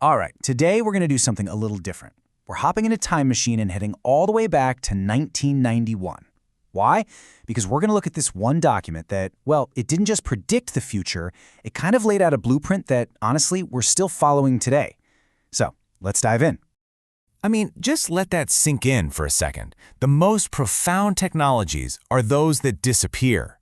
All right, today we're going to do something a little different. We're hopping in a time machine and heading all the way back to 1991. Why? Because we're going to look at this one document that, well, it didn't just predict the future, it kind of laid out a blueprint that, honestly, we're still following today. So, let's dive in. I mean, just let that sink in for a second. The most profound technologies are those that disappear.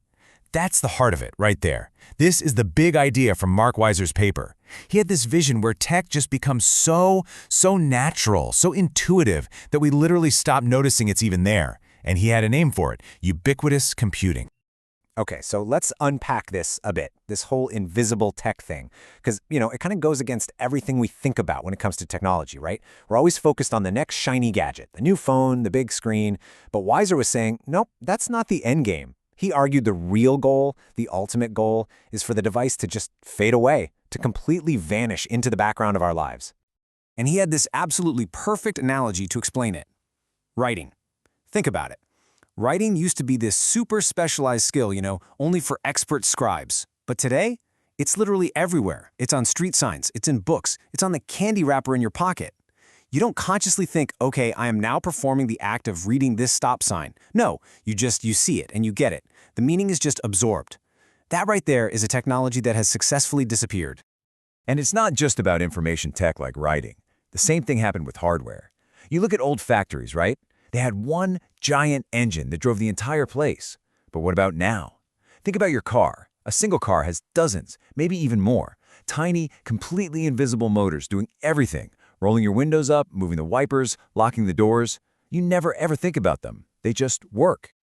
That's the heart of it, right there. This is the big idea from Mark Weiser's paper. He had this vision where tech just becomes so natural, so intuitive, that we literally stop noticing it's even there. And he had a name for it: ubiquitous computing. Okay, so let's unpack this a bit, this whole invisible tech thing, because, it kind of goes against everything we think about when it comes to technology, right? We're always focused on the next shiny gadget, the new phone, the big screen, but Weiser was saying, nope, that's not the end game. He argued the real goal, the ultimate goal, is for the device to just fade away, to completely vanish into the background of our lives. And he had this absolutely perfect analogy to explain it. Writing. Think about it. Writing used to be this super specialized skill, only for expert scribes. But today, it's literally everywhere. It's on street signs, it's in books, it's on the candy wrapper in your pocket. You don't consciously think, okay, I am now performing the act of reading this stop sign. No, you see it and you get it. The meaning is just absorbed. That right there is a technology that has successfully disappeared. And it's not just about information tech like writing. The same thing happened with hardware. You look at old factories, right? They had one giant engine that drove the entire place. But what about now? Think about your car. A single car has dozens, maybe even more. Tiny, completely invisible motors doing everything. Rolling your windows up, moving the wipers, locking the doors. You never ever think about them. They just work.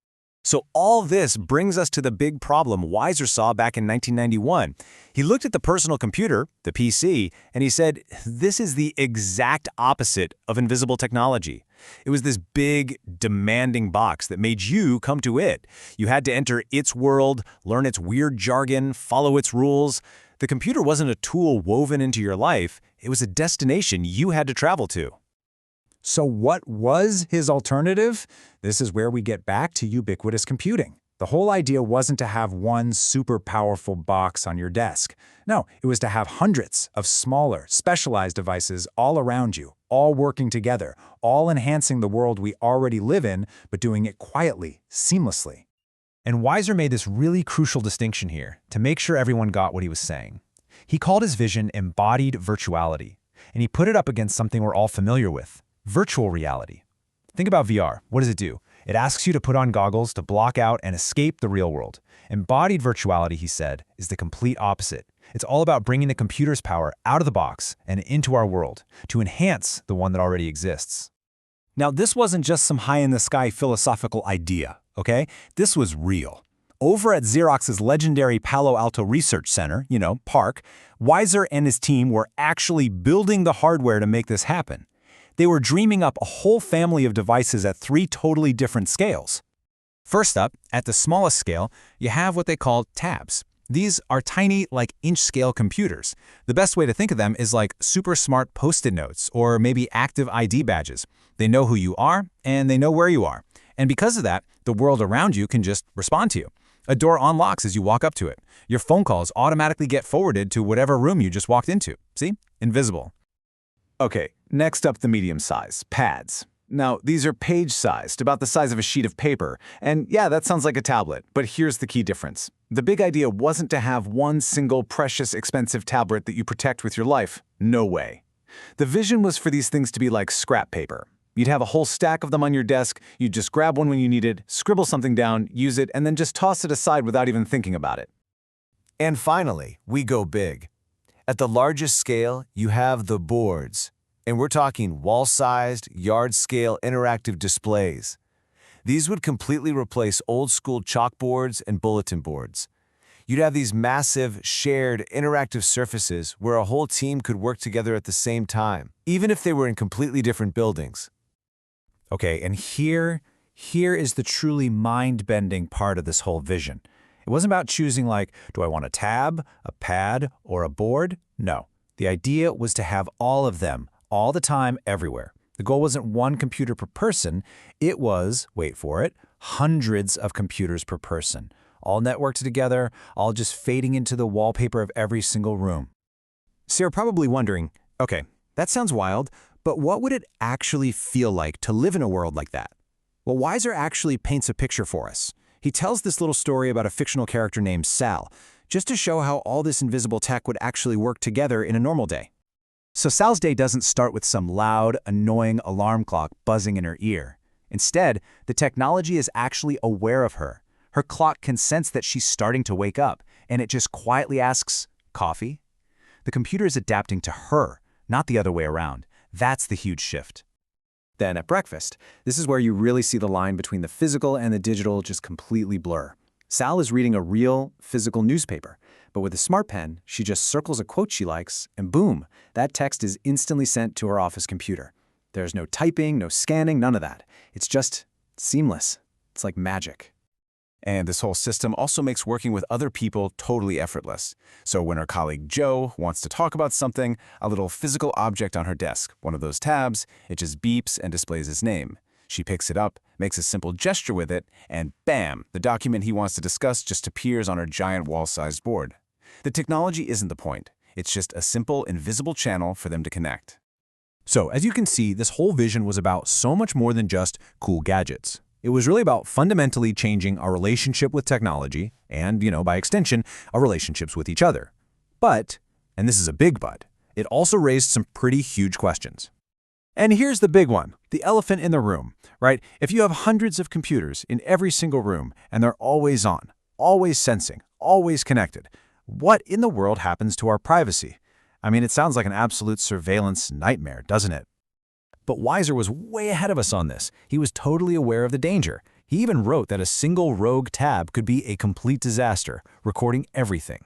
So all this brings us to the big problem Weiser saw back in 1991. He looked at the personal computer, the PC, and he said, this is the exact opposite of invisible technology. It was this big, demanding box that made you come to it. You had to enter its world, learn its weird jargon, follow its rules. The computer wasn't a tool woven into your life. It was a destination you had to travel to. So what was his alternative? This is where we get back to ubiquitous computing. The whole idea wasn't to have one super powerful box on your desk. No, it was to have hundreds of smaller, specialized devices all around you, all working together, all enhancing the world we already live in, but doing it quietly, seamlessly. And Weiser made this really crucial distinction here to make sure everyone got what he was saying. He called his vision embodied virtuality, and he put it up against something we're all familiar with: virtual reality. Think about VR. What does it do? It asks you to put on goggles to block out and escape the real world. Embodied virtuality, he said, is the complete opposite. It's all about bringing the computer's power out of the box and into our world to enhance the one that already exists. Now, this wasn't just some high-in-the-sky philosophical idea, okay? This was real. Over at Xerox's legendary Palo Alto Research Center, PARC, Weiser and his team were actually building the hardware to make this happen. They were dreaming up a whole family of devices at 3 totally different scales. First up, at the smallest scale, you have what they call tabs. These are tiny, like inch-scale computers. The best way to think of them is like super smart Post-it notes or maybe active ID badges. They know who you are and they know where you are. And because of that, the world around you can just respond to you. A door unlocks as you walk up to it. Your phone calls automatically get forwarded to whatever room you just walked into. See? Invisible. Okay, next up, the medium size, pads. Now, these are page-sized, about the size of a sheet of paper. And yeah, that sounds like a tablet, but here's the key difference. The big idea wasn't to have one single precious, expensive tablet that you protect with your life. No way. The vision was for these things to be like scrap paper. You'd have a whole stack of them on your desk, you'd just grab one when you need it, scribble something down, use it, and then just toss it aside without even thinking about it. And finally, we go big. At the largest scale, you have the boards. And we're talking wall-sized, yard-scale interactive displays. These would completely replace old-school chalkboards and bulletin boards. You'd have these massive, shared, interactive surfaces where a whole team could work together at the same time, even if they were in completely different buildings. Okay, and here is the truly mind-bending part of this whole vision. It wasn't about choosing do I want a tab, a pad, or a board? No. The idea was to have all of them, all the time, everywhere. The goal wasn't one computer per person. It was, wait for it, hundreds of computers per person, all networked together, all just fading into the wallpaper of every single room. So you're probably wondering, okay, That sounds wild, but what would it actually feel like to live in a world like that? Well, Weiser actually paints a picture for us. He tells this little story about a fictional character named Sal, just to show how all this invisible tech would actually work together in a normal day. So Sal's day doesn't start with some loud, annoying alarm clock buzzing in her ear. Instead, the technology is actually aware of her. Her clock can sense that she's starting to wake up, and it just quietly asks, "Coffee?" The computer is adapting to her, not the other way around. That's the huge shift. Then at breakfast, this is where you really see the line between the physical and the digital just completely blur. Sal is reading a real, physical newspaper, but with a smart pen, she just circles a quote she likes, and boom, that text is instantly sent to her office computer. There's no typing, no scanning, none of that. It's just seamless. It's like magic. And this whole system also makes working with other people totally effortless. So when her colleague Joe wants to talk about something, a little physical object on her desk, one of those tabs, it just beeps and displays his name. She picks it up, makes a simple gesture with it, and bam, the document he wants to discuss just appears on her giant wall-sized board. The technology isn't the point. It's just a simple, invisible channel for them to connect. So, as you can see, this whole vision was about so much more than just cool gadgets. It was really about fundamentally changing our relationship with technology and, by extension, our relationships with each other. But, and this is a big but, it also raised some pretty huge questions. And here's the big one, the elephant in the room, right? If you have hundreds of computers in every single room and they're always on, always sensing, always connected, what in the world happens to our privacy? I mean, it sounds like an absolute surveillance nightmare, doesn't it? But Weiser was way ahead of us on this. He was totally aware of the danger. He even wrote that a single rogue tab could be a complete disaster, recording everything.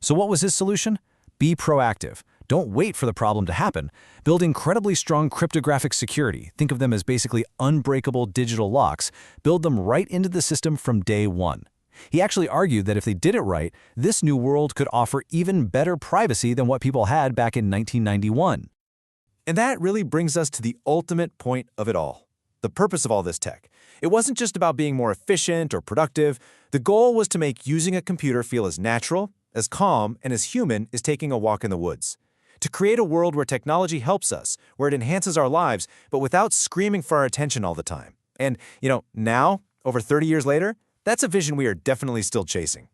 So what was his solution? Be proactive. Don't wait for the problem to happen. Build incredibly strong cryptographic security. Think of them as basically unbreakable digital locks. Build them right into the system from day one. He actually argued that if they did it right, this new world could offer even better privacy than what people had back in 1991. And that really brings us to the ultimate point of it all, the purpose of all this tech. It wasn't just about being more efficient or productive. The goal was to make using a computer feel as natural, as calm, and as human as taking a walk in the woods. To create a world where technology helps us, where it enhances our lives, but without screaming for our attention all the time. And, now, over 30 years later, that's a vision we are definitely still chasing.